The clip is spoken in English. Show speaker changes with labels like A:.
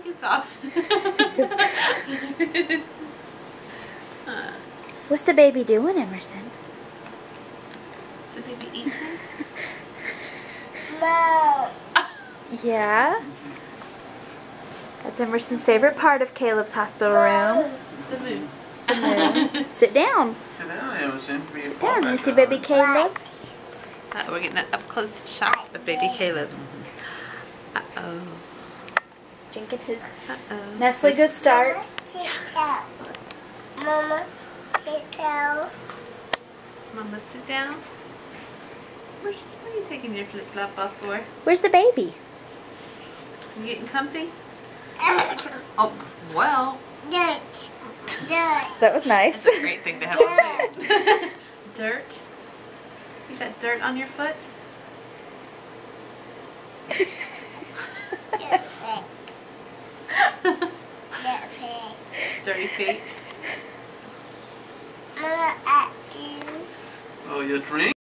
A: blankets off.
B: What's the baby doing, Emerson?
A: Is the baby eating?
C: Mom.
B: Yeah? That's Emerson's favorite part of Caleb's hospital room.
A: The moon.
B: The moon. Sit down.
D: Sit down, Emerson.
B: Sit down. You see baby Caleb?
A: We're getting an up close shot of baby Caleb. Uh-oh.
B: Drinking his
A: Uh-oh.
B: Nestle Good Start.
C: Mama, sit down.
A: Mama, sit down. What are you taking your flip-flop off for?
B: Where's the baby?
A: You getting comfy? Oh, well.
C: Dirt.
B: That was nice.
A: That's a great thing to have on tape. Dirt? You got dirt on your foot? Dirty feet?
C: Mama, at you.
D: Oh, your drink?